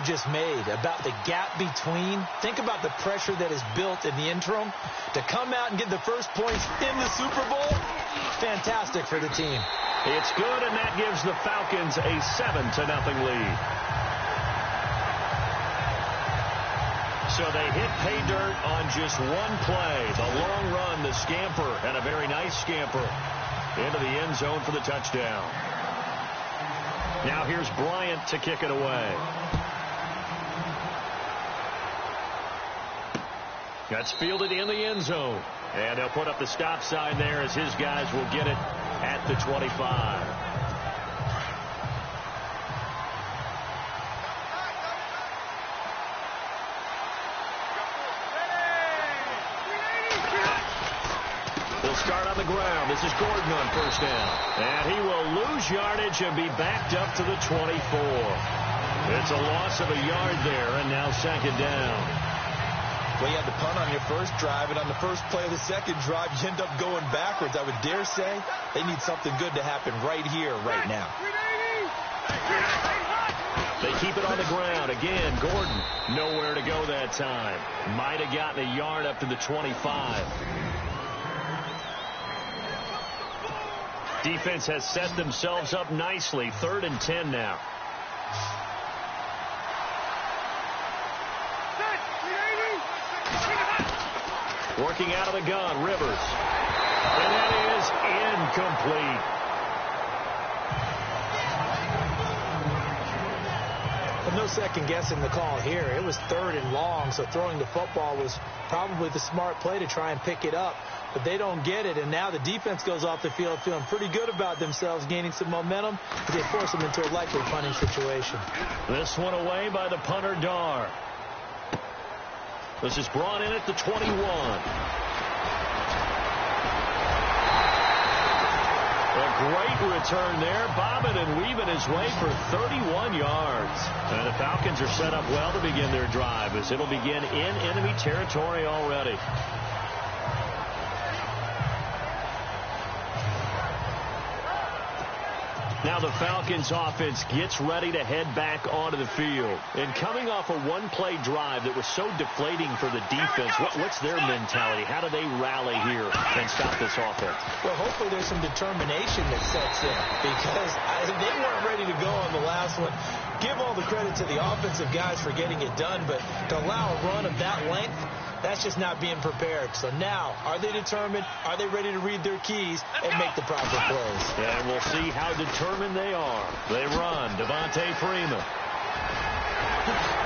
just made about the gap between. Think about the pressure that is built in the interim. To come out and get the first points in the Super Bowl, fantastic for the team. It's good, and that gives the Falcons a 7-0 lead. So they hit pay dirt on just one play. The long run, the scamper, and a very nice scamper into the end zone for the touchdown. Now here's Bryant to kick it away. That's fielded in the end zone. And they'll put up the stop sign there as his guys will get it at the 25. Start on the ground. This is Gordon on first down. And he will lose yardage and be backed up to the 24. It's a loss of a yard there, and now second down. Well, you had the punt on your first drive, and on the first play of the second drive, you end up going backwards. I would dare say they need something good to happen right here, right now. They keep it on the ground. Again, Gordon, nowhere to go that time. Might have gotten a yard up to the 25. Defense has set themselves up nicely. 3rd and 10 now. Working out of the gun, Rivers. And that is incomplete. Well, no second guessing the call here. It was 3rd and long, so throwing the football was probably the smart play to try and pick it up. But they don't get it, and now the defense goes off the field feeling pretty good about themselves, gaining some momentum, as they force them into a likely punting situation. This one away by the punter, Dar. This is brought in at the 21. A great return there, bobbing and weaving his way for 31 yards. And the Falcons are set up well to begin their drive, as it'll begin in enemy territory already. Now the Falcons offense gets ready to head back onto the field. And coming off a one-play drive that was so deflating for the defense, what's their mentality? How do they rally here and stop this offense? Well, hopefully there's some determination that sets in, because they weren't ready to go on the last one. Give all the credit to the offensive guys for getting it done, but to allow a run of that length, that's just not being prepared. So now, are they determined? Are they ready to read their keys and make the proper plays? And we'll see how determined they are. They run. Devontae Freeman.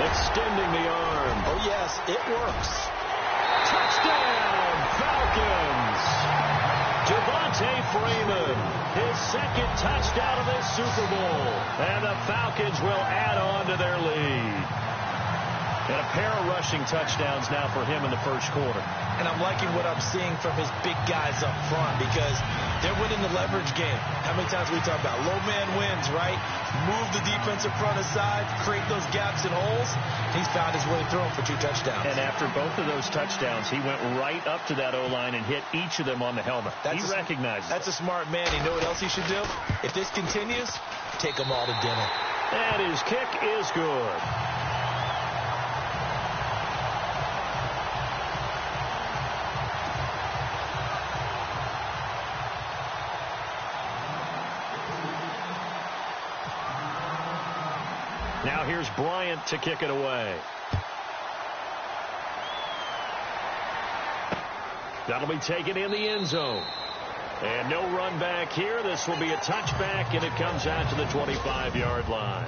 Extending the arm. Oh, yes, it works. Touchdown, Falcons. Devontae Freeman, his second touchdown of this Super Bowl. And the Falcons will add on to their lead. And a pair of rushing touchdowns now for him in the first quarter. And I'm liking what I'm seeing from his big guys up front, because they're winning the leverage game. How many times we talk about low man wins, right? Move the defensive front aside, create those gaps and holes. He's found his way through them for 2 touchdowns. And after both of those touchdowns, he went right up to that O-line and hit each of them on the helmet. He recognizes That's a smart man. You know what else he should do? If this continues, take them all to dinner. And his kick is good. Now here's Bryant to kick it away. That'll be taken in the end zone. And no run back here. This will be a touchback, and it comes out to the 25-yard line.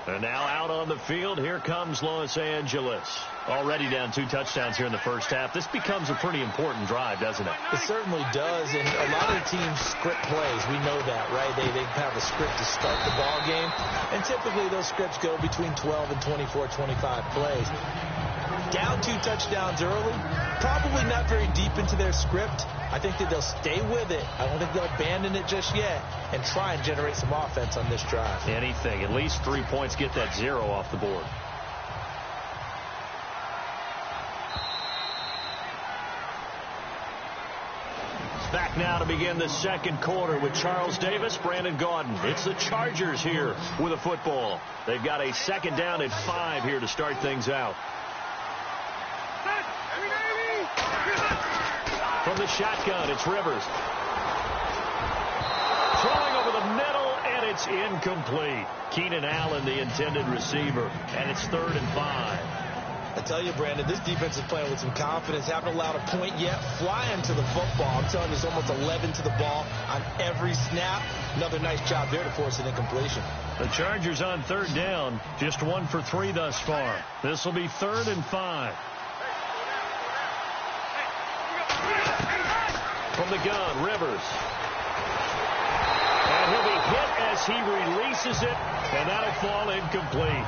And now out on the field, here comes Los Angeles. Already down 2 touchdowns here in the first half. This becomes a pretty important drive, doesn't it? It certainly does, and a lot of the teams script plays. We know that, right? They have a script to start the ball game, and typically those scripts go between 12 and 24, 25 plays. Down 2 touchdowns early, probably not very deep into their script. I think that they'll stay with it. I don't think they'll abandon it just yet and try and generate some offense on this drive. Anything. At least 3 points, get that 0 off the board. Back back now to begin the second quarter with Charles Davis, Brandon Gaudin. It's the Chargers here with a football. They've got a second down and 5 here to start things out. From the shotgun, it's Rivers. Throwing over the middle, and it's incomplete. Keenan Allen, the intended receiver, and it's 3rd and 5. I tell you, Brandon, this defense is playing with some confidence. Haven't allowed a point yet. Flying to the football. I'm telling you, there's almost 11 to the ball on every snap. Another nice job there to force an incompletion. The Chargers on 3rd down, just 1 for 3 thus far. This will be 3rd and 5. From the gun, Rivers. And he'll be hit as he releases it, and that'll fall incomplete.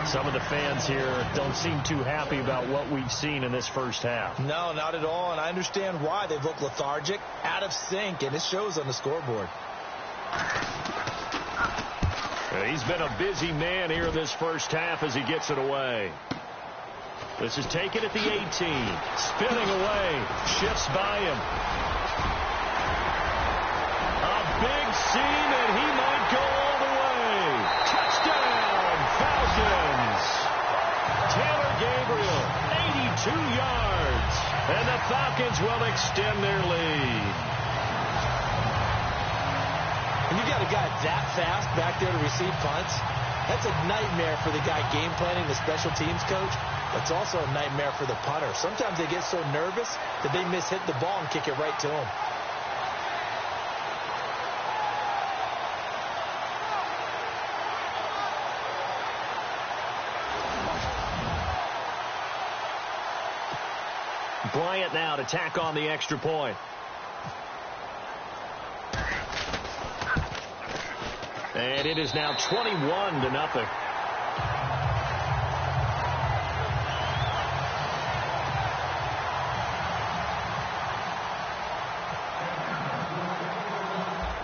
Some of the fans here don't seem too happy about what we've seen in this first half. No, not at all, and I understand why. They've looked lethargic, out of sync, and it shows on the scoreboard. He's been a busy man here in this first half as he gets it away. This is taken at the 18. Spinning away. Shifts by him. A big seam, and he might go all the way. Touchdown, Falcons. Taylor Gabriel, 82 yards. And the Falcons will extend their lead. When you got a guy that fast back there to receive punts, that's a nightmare for the guy game planning, the special teams coach. It's also a nightmare for the punter. Sometimes they get so nervous that they miss-hit the ball and kick it right to him. Bryant now to tack on the extra point. And it is now 21-0.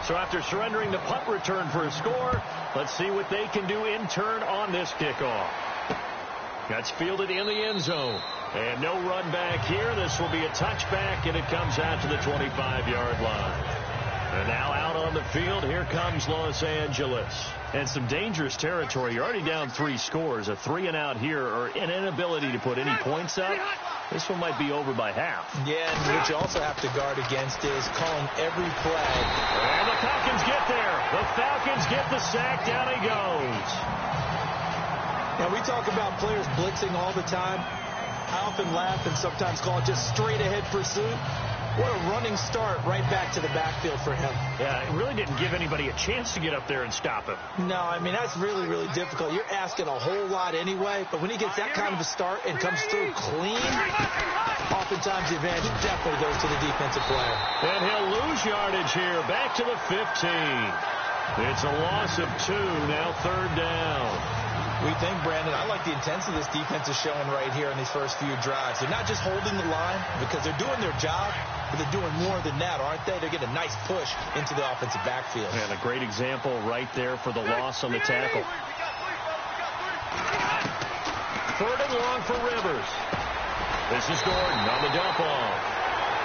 So after surrendering the punt return for a score, let's see what they can do in turn on this kickoff. That's fielded in the end zone. And no run back here. This will be a touchback, and it comes out to the 25-yard line. And now out on the field, here comes Los Angeles. And some dangerous territory. You're already down 3 scores. A 3-and-out here, or an inability to put any points up. This one might be over by half. Yeah, and what you also have to guard against is calling every play. And the Falcons get there. The Falcons get the sack. Down he goes. Now, we talk about players blitzing all the time. I often laugh and sometimes call it just straight-ahead pursuit. What a running start right back to the backfield for him. Yeah, it really didn't give anybody a chance to get up there and stop him. No, I mean, that's really, really difficult. You're asking a whole lot anyway, but when he gets that kind of a start and comes through clean, oftentimes the advantage definitely goes to the defensive player. And he'll lose yardage here, back to the 15. It's a loss of 2, now 3rd down. We think, Brandon, I like the intensity this defense is showing right here in these first few drives. They're not just holding the line because they're doing their job, but they're doing more than that, aren't they? They're getting a nice push into the offensive backfield. And a great example right there for the loss on the tackle. 3rd and long for Rivers. This is Gordon on the dump off.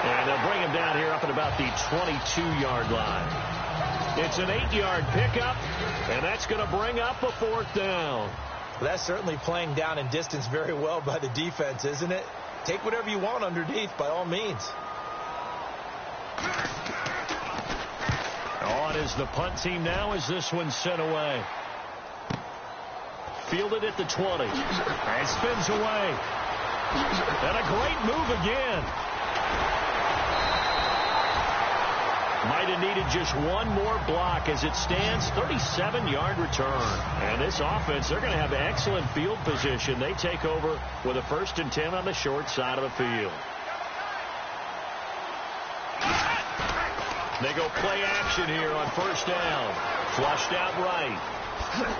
And they'll bring him down here up at about the 22-yard line. It's an 8-yard pickup, and that's going to bring up a 4th down. Well, that's certainly playing down in distance very well by the defense, isn't it? Take whatever you want underneath, by all means. On is the punt team now as this one's sent away. Fielded at the 20. And spins away. And a great move again. Might have needed just one more block as it stands. 37-yard return. And this offense, they're going to have excellent field position. They take over with a 1st and 10 on the short side of the field. They go play action here on 1st down. Flushed out right.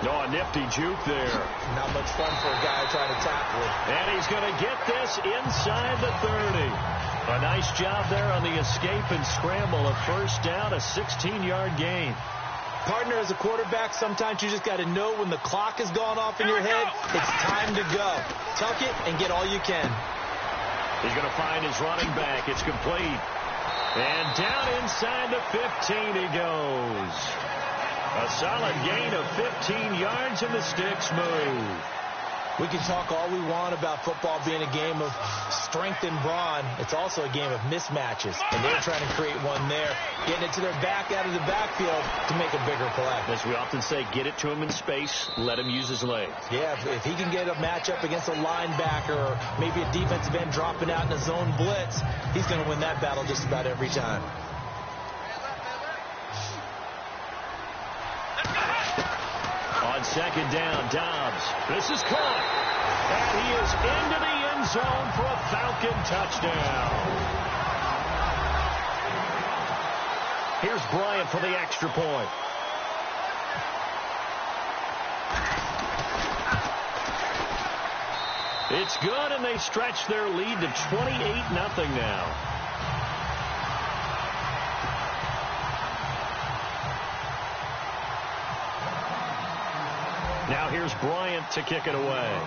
No, a nifty juke there. Not much fun for a guy trying to tackle it. And he's going to get this inside the 30. A nice job there on the escape and scramble. A 1st down, a 16-yard gain. Partner, as a quarterback, sometimes you just got to know when the clock has gone off in your head, it's time to go. Tuck it and get all you can. He's going to find his running back. It's complete. And down inside the 15 he goes. A solid gain of 15 yards, and the sticks move. We can talk all we want about football being a game of strength and brawn. It's also a game of mismatches, and they're trying to create one there, getting it to their back out of the backfield to make a bigger play. As we often say, get it to him in space, let him use his legs. Yeah, if he can get a matchup against a linebacker or maybe a defensive end dropping out in a zone blitz, he's going to win that battle just about every time. On second down, Dobbs. This is caught. And he is into the end zone for a Falcon touchdown. Here's Bryant for the extra point. It's good, and they stretch their lead to 28-0 now. Now here's Bryant to kick it away.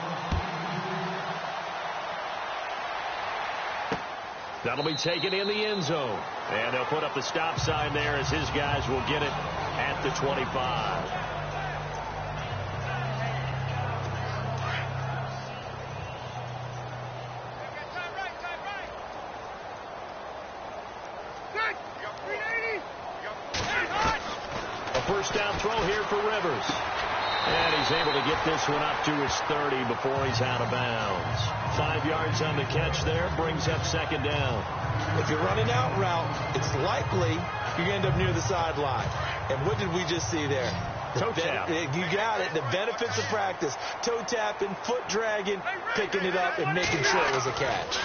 That'll be taken in the end zone. And they'll put up the stop sign there as his guys will get it at the 25. A first down throw here for Rivers. And he's able to get this one up to his 30 before he's out of bounds. 5 yards on the catch there, brings up second down. If you're running out route, it's likely you end up near the sideline. And what did we just see there? Toe tap. You got it. The benefits of practice. Toe tapping, foot dragging, picking it up, and making sure it was a catch.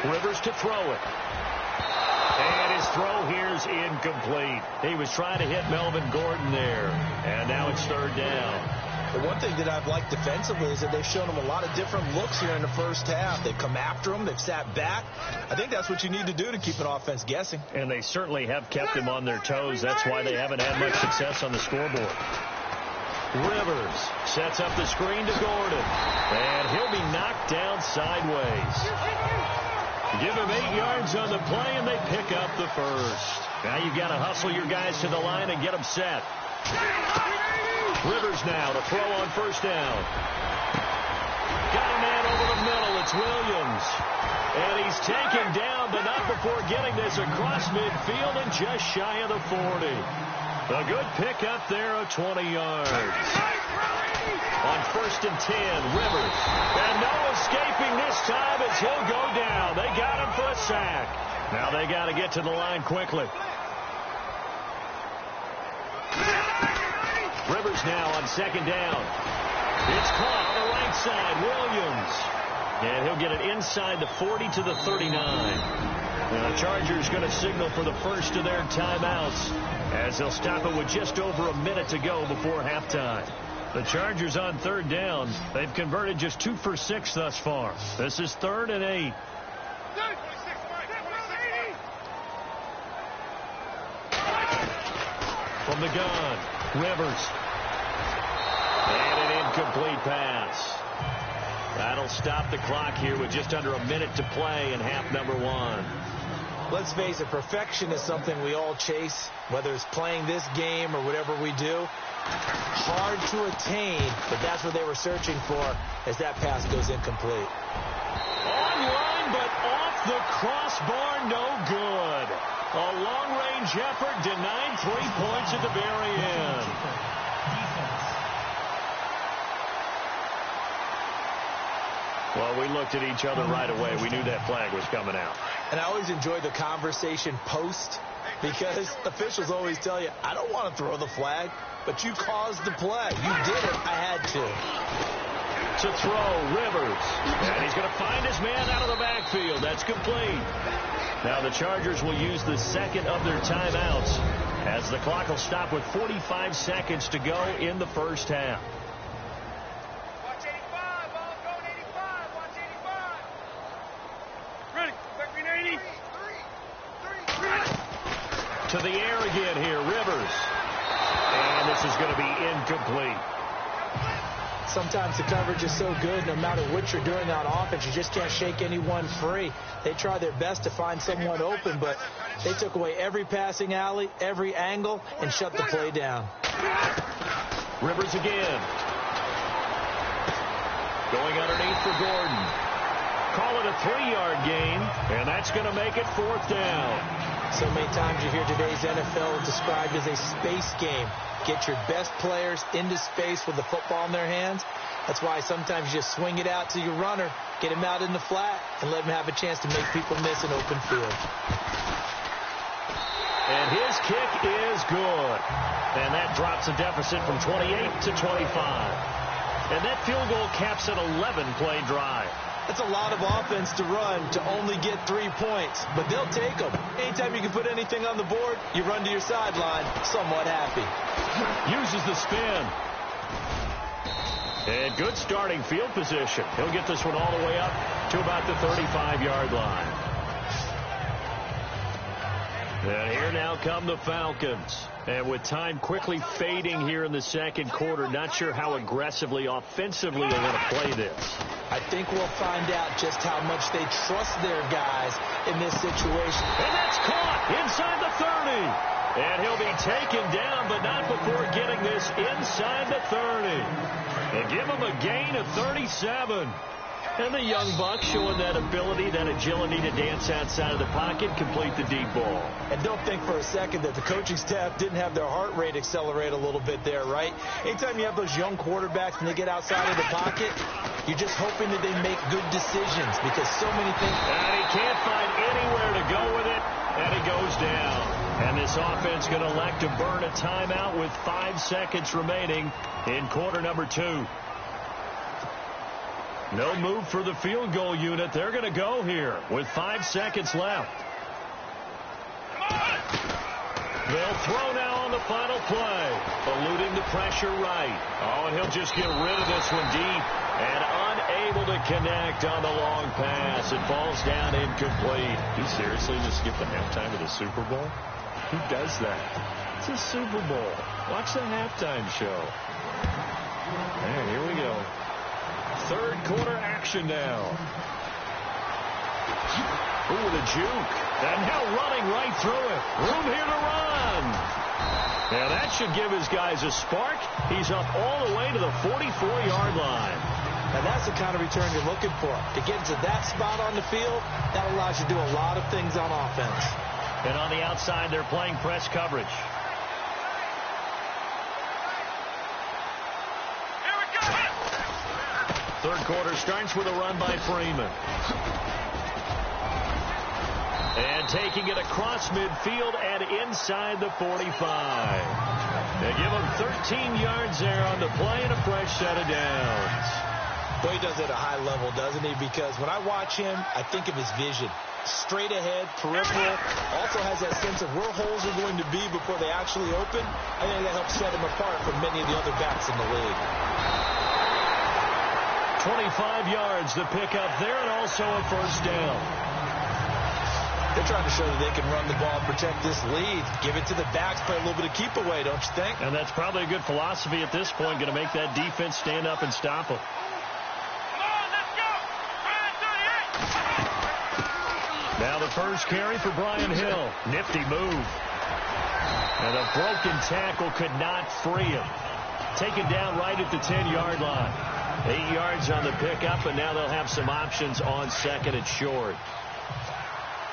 Rivers to throw it. And his throw here's incomplete. He was trying to hit Melvin Gordon there. And now it's third down. The one thing that I've liked defensively is that they've shown him a lot of different looks here in the first half. They've come after him. They've sat back. I think that's what you need to do to keep an offense guessing. And they certainly have kept them on their toes. That's why they haven't had much success on the scoreboard. Rivers sets up the screen to Gordon. And he'll be knocked down sideways. Give him 8 yards on the play, and they pick up the first. Now you've got to hustle your guys to the line and get them set. Rivers now to throw on first down. Got a man over the middle. It's Williams. And he's taken down, but not before getting this across midfield and just shy of the 40. A good pickup there of 20 yards. On first and 10, Rivers. And no escaping this time as he'll go down. They got him for a sack. Now they got to get to the line quickly. Rivers now on second down. It's caught on the right side. Williams. And he'll get it inside the 40 to the 39. And the Chargers going to signal for the first of their timeouts as they'll stop it with just over a minute to go before halftime. The Chargers on third down. They've converted just 2 for 6 thus far. This is 3rd and 8. From the gun, Rivers. And an incomplete pass. That'll stop the clock here with just under a minute to play in half number 1. Let's face it, perfection is something we all chase, whether it's playing this game or whatever we do. Hard to attain, but that's what they were searching for as that pass goes incomplete. Online, but off the crossbar, no good. A long-range effort denied 3 points at the very end. Well, we looked at each other right away. We knew that flag was coming out. And I always enjoy the conversation post because officials always tell you, I don't want to throw the flag, but you caused the play. You did it. I had to. To throw, Rivers. And he's going to find his man out of the backfield. That's complete. Now the Chargers will use the second of their timeouts as the clock will stop with 45 seconds to go in the first half. Watch 85. Ball going 85. Watch 85. Ready. Quick, green 80. To the air again here, Rivers. And this is going to be incomplete. Sometimes the coverage is so good, no matter what you're doing on offense, you just can't shake anyone free. They try their best to find someone open, but they took away every passing alley, every angle, and shut the play down. Rivers again. Going underneath for Gordon. Call it a 3-yard gain, and that's going to make it 4th down. So many times you hear today's NFL described as a space game. Get your best players into space with the football in their hands. That's why sometimes you just swing it out to your runner, get him out in the flat, and let him have a chance to make people miss an open field. And his kick is good. And that drops the deficit from 28 to 25. And that field goal caps an 11-play drive. That's a lot of offense to run to only get 3 points, but they'll take them. Anytime you can put anything on the board, you run to your sideline somewhat happy. Uses the spin. And good starting field position. He'll get this one all the way up to about the 35-yard line. And here now come the Falcons. And with time quickly fading here in the second quarter, not sure how aggressively, offensively they want to play this. I think we'll find out just how much they trust their guys in this situation. And that's caught inside the 30. And he'll be taken down, but not before getting this inside the 30. And give him a gain of 37. And the young buck showing that ability, that agility to dance outside of the pocket, complete the deep ball. And don't think for a second that the coaching staff didn't have their heart rate accelerate a little bit there, right? Anytime you have those young quarterbacks and they get outside of the pocket, you're just hoping that they make good decisions because so many things. And he can't find anywhere to go with it, and he goes down. And this offense going to elect to burn a timeout with 5 seconds remaining in quarter number 2. No move for the field goal unit. They're going to go here with 5 seconds left. They'll throw now on the final play. Eluding the pressure right. Oh, and he'll just get rid of this one deep. And unable to connect on the long pass. It falls down incomplete. He seriously just skipped the halftime of the Super Bowl? Who does that? It's a Super Bowl. Watch the halftime show. And here we go. Third quarter action now. Ooh, the juke. And now running right through it. Room here to run. Now that should give his guys a spark. He's up all the way to the 44-yard line. And that's the kind of return you're looking for. To get to that spot on the field, that allows you to do a lot of things on offense. And on the outside, they're playing press coverage. Third quarter starts with a run by Freeman. And taking it across midfield and inside the 45. They give him 13 yards there on the play and a fresh set of downs. Boy, he does it at a high level, doesn't he? Because when I watch him, I think of his vision. Straight ahead, peripheral. Also has that sense of where holes are going to be before they actually open. I think that helps set him apart from many of the other backs in the league. 25 yards to pick up there and also a first down. They're trying to show that they can run the ball and protect this lead. Give it to the backs, play a little bit of keep away, don't you think? And that's probably a good philosophy at this point, going to make that defense stand up and stop them. Now the first carry for Brian Hill. Nifty move. And a broken tackle could not free him. Taken down right at the 10-yard line. 8 yards on the pickup, and now they'll have some options on second and short.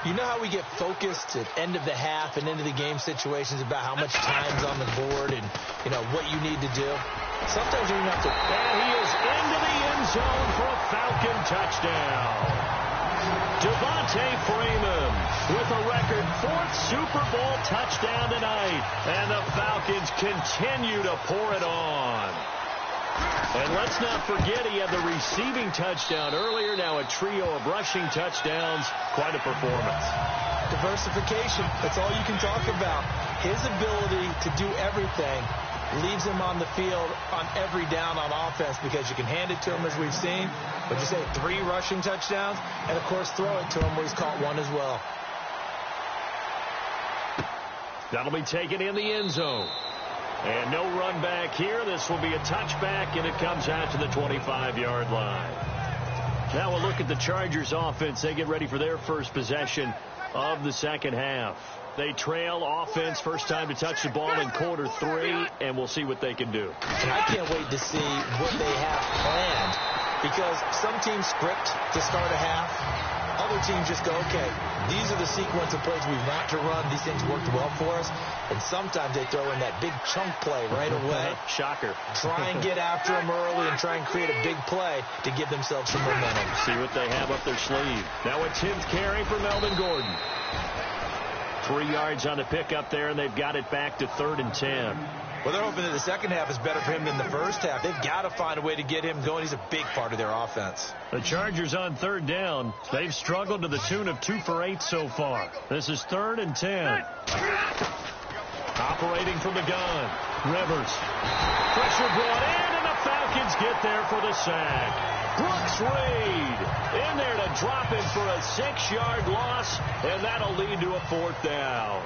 You know how we get focused at end of the half and into the game situations about how much time's on the board and, you know, what you need to do? Sometimes you don't have to. And he is into the end zone for a Falcon touchdown. Devontae Freeman with a record 4th Super Bowl touchdown tonight. And the Falcons continue to pour it on. And let's not forget he had the receiving touchdown earlier. Now a trio of rushing touchdowns. Quite a performance. Diversification. That's all you can talk about. His ability to do everything leaves him on the field on every down on offense because you can hand it to him as we've seen. But you say 3 rushing touchdowns and, of course, throw it to him where he's caught 1 as well. That'll be taken in the end zone. And no run back here. This will be a touchback, and it comes out to the 25-yard line. Now we'll look at the Chargers offense. They get ready for their first possession of the second half. They trail offense, first time to touch the ball in quarter 3, and we'll see what they can do. And I can't wait to see what they have planned, because some teams script to start a half. Other teams just go, okay, these are the sequence of plays we want to run. These things worked well for us. And sometimes they throw in that big chunk play right away. Shocker. Try and get after them early and try and create a big play to give themselves some momentum. See what they have up their sleeve. Now a 10th carry for Melvin Gordon. 3 yards on the pickup there, and they've got it back to 3rd and 10. Well, they're hoping that the second half is better for him than the first half. They've got to find a way to get him going. He's a big part of their offense. The Chargers on 3rd down. They've struggled to the tune of 2 for 8 so far. This is 3rd and 10. Operating from the gun. Rivers. Pressure brought in, and the Falcons get there for the sack. Brooks Reed in there to drop him for a 6-yard loss, and that'll lead to a 4th down.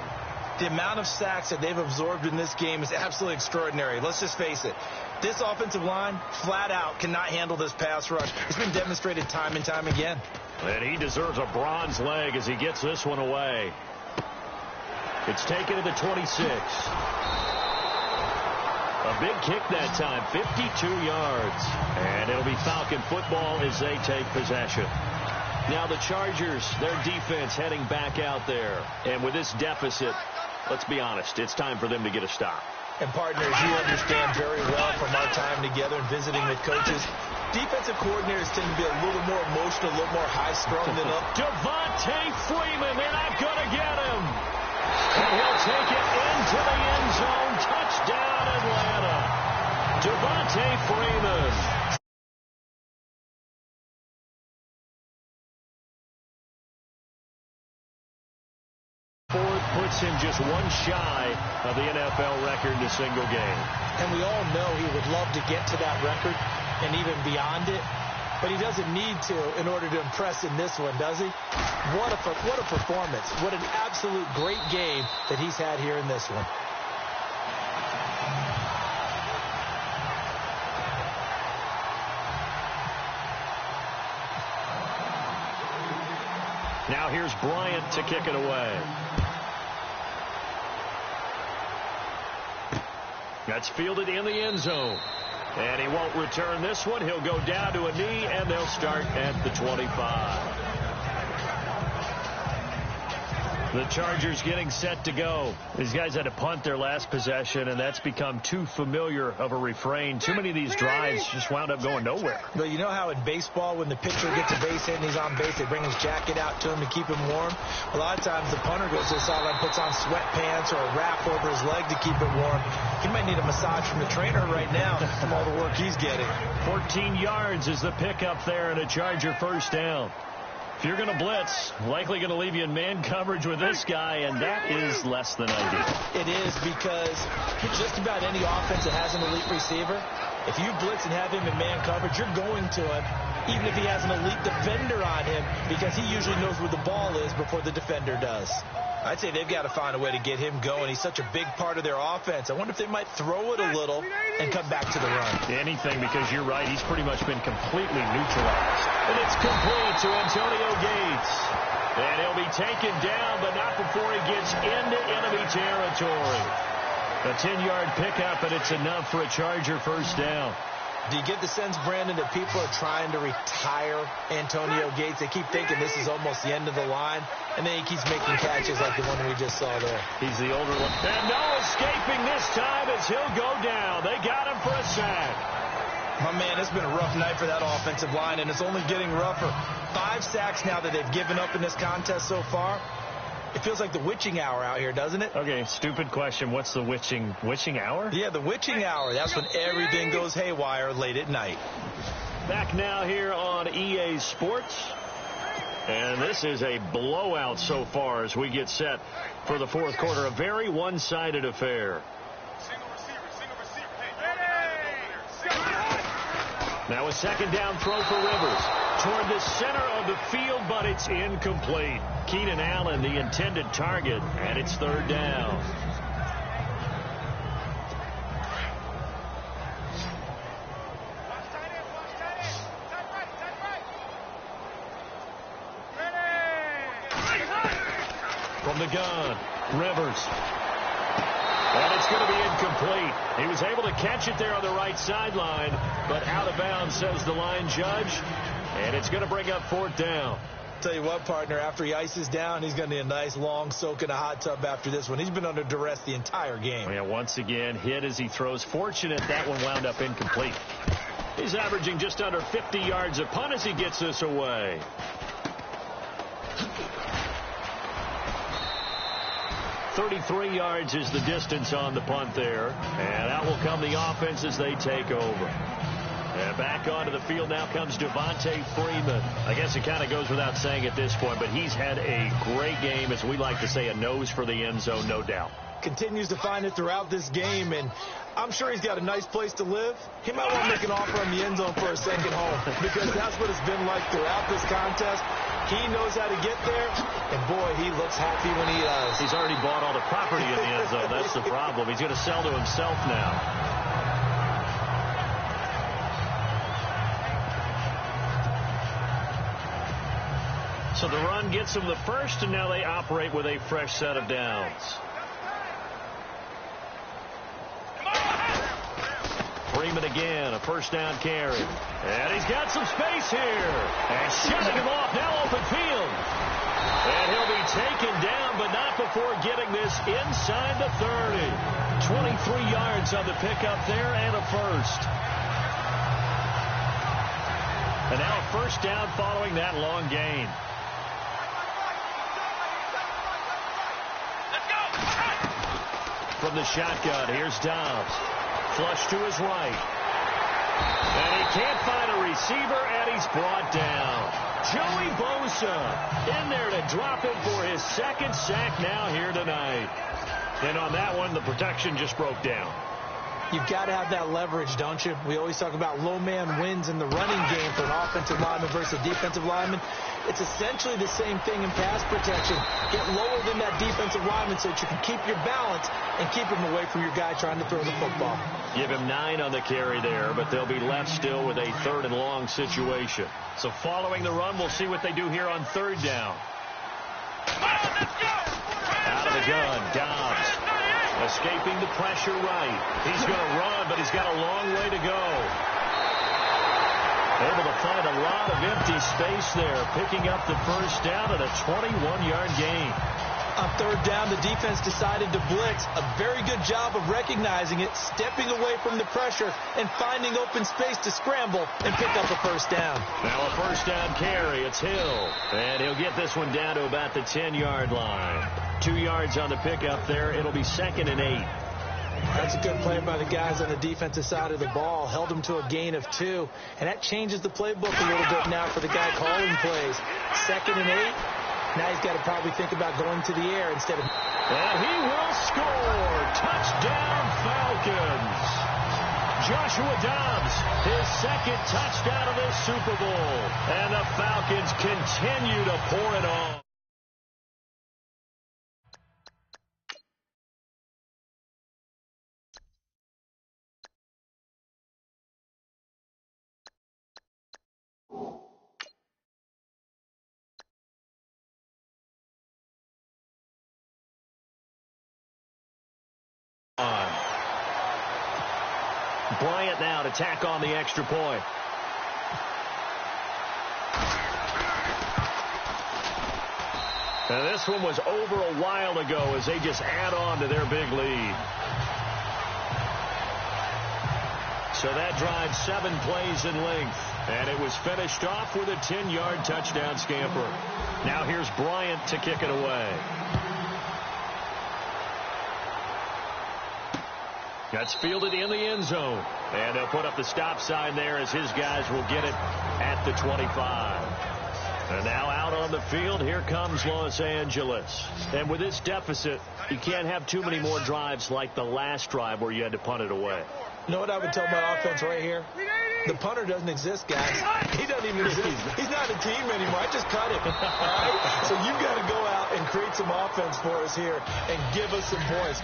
The amount of sacks that they've absorbed in this game is absolutely extraordinary. Let's just face it. This offensive line, flat out, cannot handle this pass rush. It's been demonstrated time and time again. And he deserves a bronze leg as he gets this one away. It's taken to the 26. A big kick that time, 52 yards. And it'll be Falcon football as they take possession. Now the Chargers, their defense heading back out there. And with this deficit, let's be honest, it's time for them to get a stop. And partners, you understand very well from our time together and visiting with coaches, defensive coordinators tend to be a little more emotional, a little more high-strung than us. Devontae Freeman, they're not going to get him. And he'll take it into the end zone. Touchdown, Atlanta. Devontae Freeman. Puts him just one shy of the NFL record in a single game. And we all know he would love to get to that record and even beyond it, but he doesn't need to in order to impress in this one, does he? What a performance. What an absolute great game that he's had here in this one. Now here's Bryant to kick it away. That's fielded in the end zone. And he won't return this one. He'll go down to a knee, and they'll start at the 25. The Chargers getting set to go. These guys had to punt their last possession, and that's become too familiar of a refrain. Too many of these drives just wound up going nowhere. But you know how in baseball, when the pitcher gets a base hit and he's on base, they bring his jacket out to him to keep him warm? A lot of times the punter goes to the sideline, puts on sweatpants or a wrap over his leg to keep it warm. He might need a massage from the trainer right now from all the work he's getting. 14 yards is the pickup there, and a Charger first down. If you're going to blitz, likely going to leave you in man coverage with this guy, and that is less than ideal. It is, because just about any offense that has an elite receiver, if you blitz and have him in man coverage, you're going to him, even if he has an elite defender on him, because he usually knows where the ball is before the defender does. I'd say they've got to find a way to get him going. He's such a big part of their offense. I wonder if they might throw it a little and come back to the run. Anything, because you're right. He's pretty much been completely neutralized. And it's complete to Antonio Gates. And he'll be taken down, but not before he gets into enemy territory. A 10-yard pickup, and it's enough for a Charger first down. Do you get the sense, Brandon, that people are trying to retire Antonio Gates? They keep thinking this is almost the end of the line, and then he keeps making catches like the one we just saw there. He's the older one. And no escaping this time as he'll go down. They got him for a sack. My man, it's been a rough night for that offensive line, and it's only getting rougher. 5 sacks now that they've given up in this contest so far. It feels like the witching hour out here, doesn't it? Okay, stupid question. What's the witching hour? Yeah, the witching hour. That's when everything goes haywire late at night. Back now here on EA Sports. And this is a blowout so far as we get set for the fourth quarter. A very one-sided affair. Now a second down throw for Rivers. Toward the center of the field, but it's incomplete. Keenan Allen, the intended target, and it's third down. the gun. Rivers. And it's going to be incomplete. He was able to catch it there on the right sideline, but out of bounds, says the line judge. And it's going to bring up 4th down. Tell you what, partner, after he ices down, he's going to need a nice long soak in a hot tub after this one. He's been under duress the entire game. Yeah, once again, hit as he throws. Fortunate that one wound up incomplete. He's averaging just under 50 yards a punt as he gets this away. .33 yards is the distance on the punt there. And out will come the offense as they take over. And back onto the field now comes Devontae Freeman. I guess it kind of goes without saying at this point, but he's had a great game, as we like to say, a nose for the end zone, no doubt. Continues to find it throughout this game, and I'm sure he's got a nice place to live. He might want to make an offer on the end zone for a second home, because that's what it's been like throughout this contest. He knows how to get there, and boy, he looks happy when he does. He's already bought all the property in the end zone. That's the problem. He's going to sell to himself now. So the run gets them the first, and now they operate with a fresh set of downs. Freeman again, a first down carry. And he's got some space here. And shutting him off, now open field. And he'll be taken down, but not before getting this inside the 30. 23 yards on the pickup there, and a first. And now a first down following that long gain. From the shotgun, here's Dobbs. Flush to his right. And he can't find a receiver, and he's brought down. Joey Bosa in there to drop him for his second sack now here tonight. And on that one, the protection just broke down. You've got to have that leverage, don't you? We always talk about low man wins in the running game for an offensive lineman versus a defensive lineman. It's essentially the same thing in pass protection. Get lower than that defensive lineman so that you can keep your balance and keep him away from your guy trying to throw the football. Give him 9 on the carry there, but they'll be left still with a 3rd and long situation. So following the run, we'll see what they do here on 3rd down. Out of the gun, Dobbs. Escaping the pressure right. He's going to run, but he's got a long way to go. Able to find a lot of empty space there, picking up the first down at a 21-yard gain. On 3rd down, the defense decided to blitz. A very good job of recognizing it, stepping away from the pressure, and finding open space to scramble and pick up a first down. Now a first down carry. It's Hill. And he'll get this one down to about the 10-yard line. 2 yards on the pickup there. It'll be 2nd and 8. That's a good play by the guys on the defensive side of the ball. Held them to a gain of 2. And that changes the playbook a little bit now for the guy calling plays. 2nd and 8. Now he's got to probably think about going to the air instead of... And he will score. Touchdown, Falcons. Joshua Dobbs, his 2nd touchdown of this Super Bowl. And the Falcons continue to pour it on. Bryant now to tack on the extra point. And this one was over a while ago as they just add on to their big lead. So that drive 7 plays in length. And it was finished off with a 10-yard touchdown scamper. Now here's Bryant to kick it away. That's fielded in the end zone. And they'll put up the stop sign there as his guys will get it at the 25. And now out on the field, here comes Los Angeles. And with this deficit, you can't have too many more drives like the last drive where you had to punt it away. You know what I would tell my offense right here? The punter doesn't exist, guys. He doesn't even exist. He's not a team anymore. I just cut him. All right? So you've got to go out and create some offense for us here and give us some points.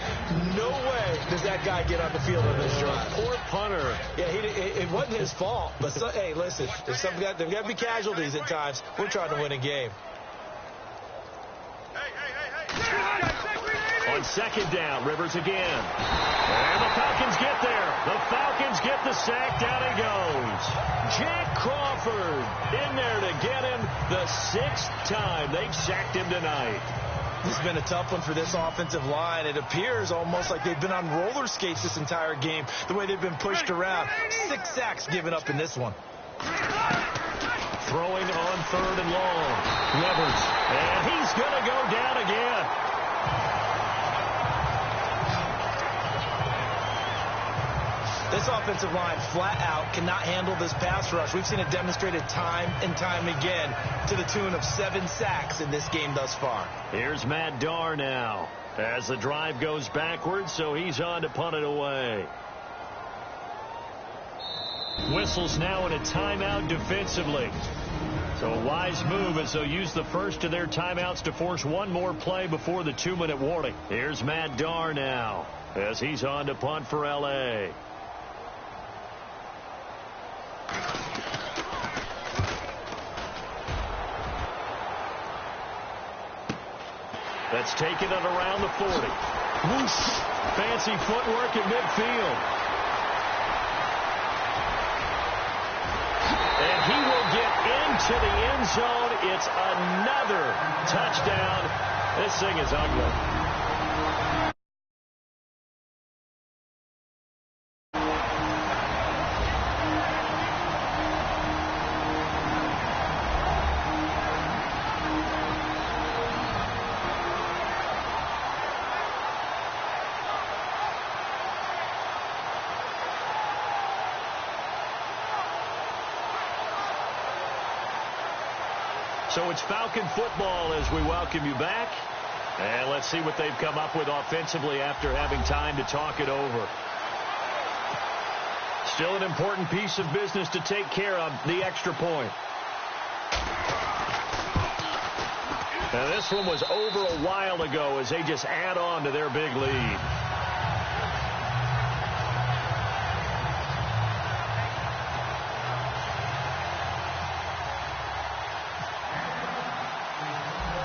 No way does that guy get on the field on this drive. Poor punter. Yeah, it wasn't his fault. But, hey, listen, there's got to be casualties at times. We're trying to win a game. Hey. On second down, Rivers again. And the Falcons get there. The Falcons get the sack. Down he goes. Jack Crawford in there to get him the 6th time they've sacked him tonight. This has been a tough one for this offensive line. It appears almost like they've been on roller skates this entire game, the way they've been pushed around. 6 sacks given up in this one. Throwing on 3rd and long. Rivers. And he's going to go down again. This offensive line flat out cannot handle this pass rush. We've seen it demonstrated time and time again to the tune of 7 sacks in this game thus far. Here's Matt Darr now as the drive goes backwards, so he's on to punt it away. Whistles now in a timeout defensively. So a wise move as they'll use the first of their timeouts to force one more play before the 2-minute warning. Here's Matt Darr now as he's on to punt for L.A. That's taken it around the 40. Whoosh. Fancy footwork at midfield. And he will get into the end zone. It's another touchdown. This thing is ugly. So it's Falcon football as we welcome you back. And let's see what they've come up with offensively after having time to talk it over. Still an important piece of business to take care of, the extra point. And this one was over a while ago as they just add on to their big lead.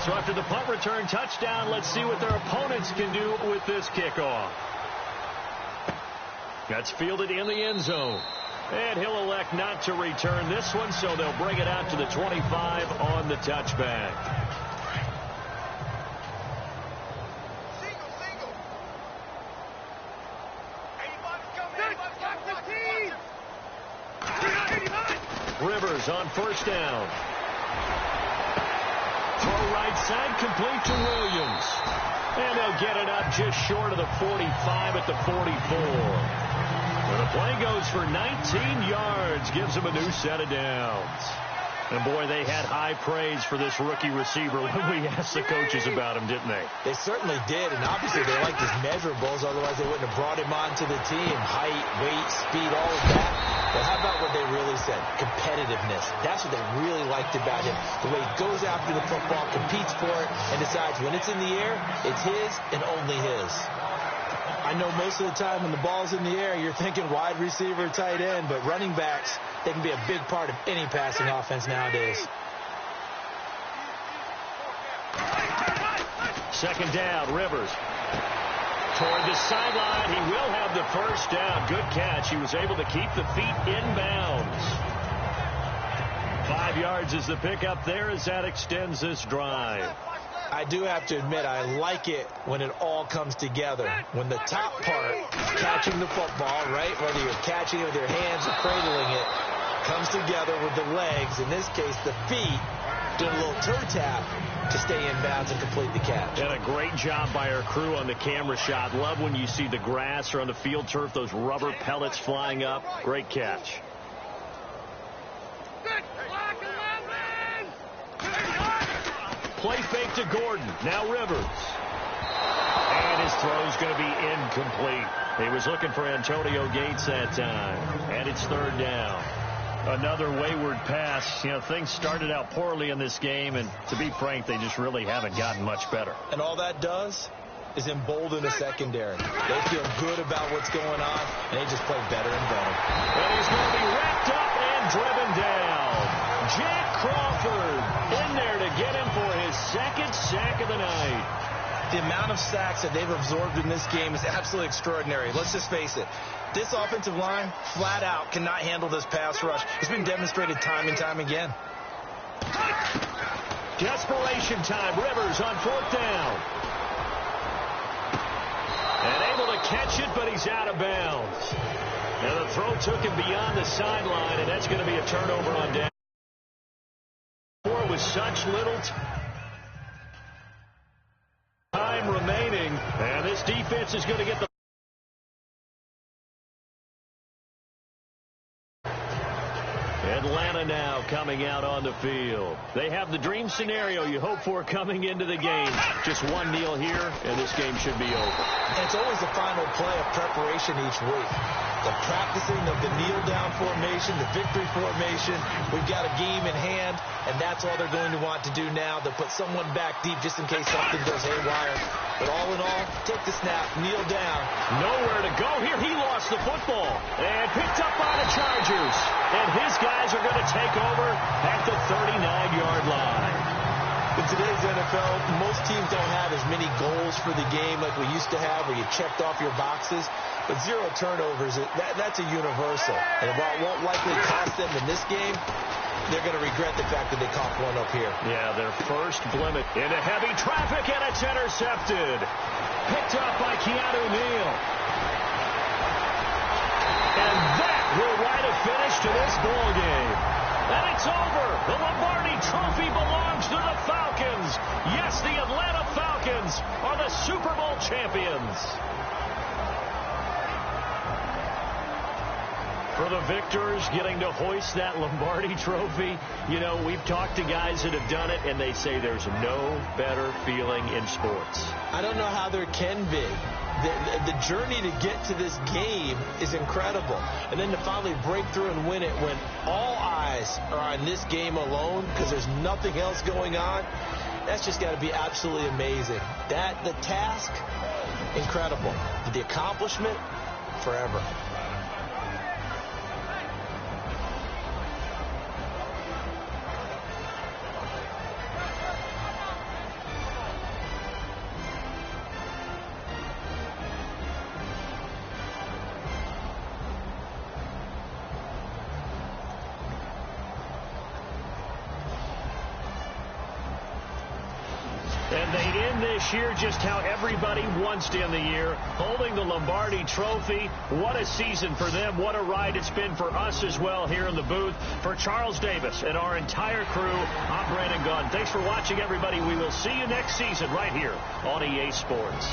So after the punt return touchdown, let's see what their opponents can do with this kickoff. That's fielded in the end zone. And he'll elect not to return this one, so they'll bring it out to the 25 on the touchback. Rivers on first down. Throw right side, complete to Williams. And they'll get it up just short of the 45 at the 44. And the play goes for 19 yards, gives them a new set of downs. And, boy, they had high praise for this rookie receiver when we asked the coaches about him, didn't they? They certainly did, and obviously they liked his measurables, otherwise they wouldn't have brought him onto the team. Height, weight, speed, all of that. But how about what they really said? Competitiveness. That's what they really liked about him. The way he goes after the football, competes for it, and decides when it's in the air, it's his and only his. I know most of the time when the ball's in the air, you're thinking wide receiver, tight end, but running backs, they can be a big part of any passing offense nowadays. Second down, Rivers. Toward the sideline, he will have the first down. Good catch. He was able to keep the feet inbounds. 5 yards is the pickup there as that extends this drive. I do have to admit, I like it when it all comes together. When the top part, catching the football, right, whether you're catching it with your hands or cradling it, comes together with the legs, in this case the feet, doing a little toe tap to stay in bounds and complete the catch. And a great job by our crew on the camera shot. Love when you see the grass or on the field turf, those rubber pellets flying up. Great catch. Play fake to Gordon. Now Rivers. And his throw's going to be incomplete. He was looking for Antonio Gates that time. And it's third down. Another wayward pass. You know, things started out poorly in this game, and to be frank, they just really haven't gotten much better. And all that does is embolden the secondary. They feel good about what's going on, and they just play better and better. And he's going to be wrapped up and driven down. Jack Crawford in there to get him for his second sack of the night. The amount of sacks that they've absorbed in this game is absolutely extraordinary. Let's just face it. This offensive line, flat out, cannot handle this pass rush. It's been demonstrated time and time again. Desperation time. Rivers on 4th down. And able to catch it, but he's out of bounds. And the throw took him beyond the sideline, and that's going to be a turnover on down. With such little time remaining, and this defense is going to get the Atlanta now coming out on the field. They have the dream scenario you hope for coming into the game. Just one kneel here, and this game should be over. And it's always the final play of preparation each week. The practicing of the kneel-down formation, the victory formation. We've got a game in hand, and that's all they're going to want to do now. They'll put someone back deep just in case something goes haywire. But all in all, take the snap, kneel down. Nowhere to go here. He lost the football and picked up by the Chargers. And his guys are going to take over at the 39-yard line. In today's NFL, most teams don't have as many goals for the game like we used to have where you checked off your boxes. But 0 turnovers, that's a universal. And while it won't likely cost them in this game, they're going to regret the fact that they caught one up here. Yeah, their first blemish into heavy traffic, and it's intercepted. Picked up by Keanu Neal. And that will write a finish to this ball game. And it's over. The Lombardi Trophy belongs to the Falcons. Yes, the Atlanta Falcons are the Super Bowl champions. For the victors getting to hoist that Lombardi Trophy, you know, we've talked to guys that have done it, and they say there's no better feeling in sports. I don't know how there can be. The journey to get to this game is incredible. And then to finally break through and win it when all eyes are on this game alone because there's nothing else going on, that's just got to be absolutely amazing. The task, incredible. The accomplishment, forever. And they end this year just how everybody wants to end the year, holding the Lombardi Trophy. What a season for them. What a ride it's been for us as well here in the booth. For Charles Davis and our entire crew, I'm Brandon Gunn. Thanks for watching, everybody. We will see you next season right here on EA Sports.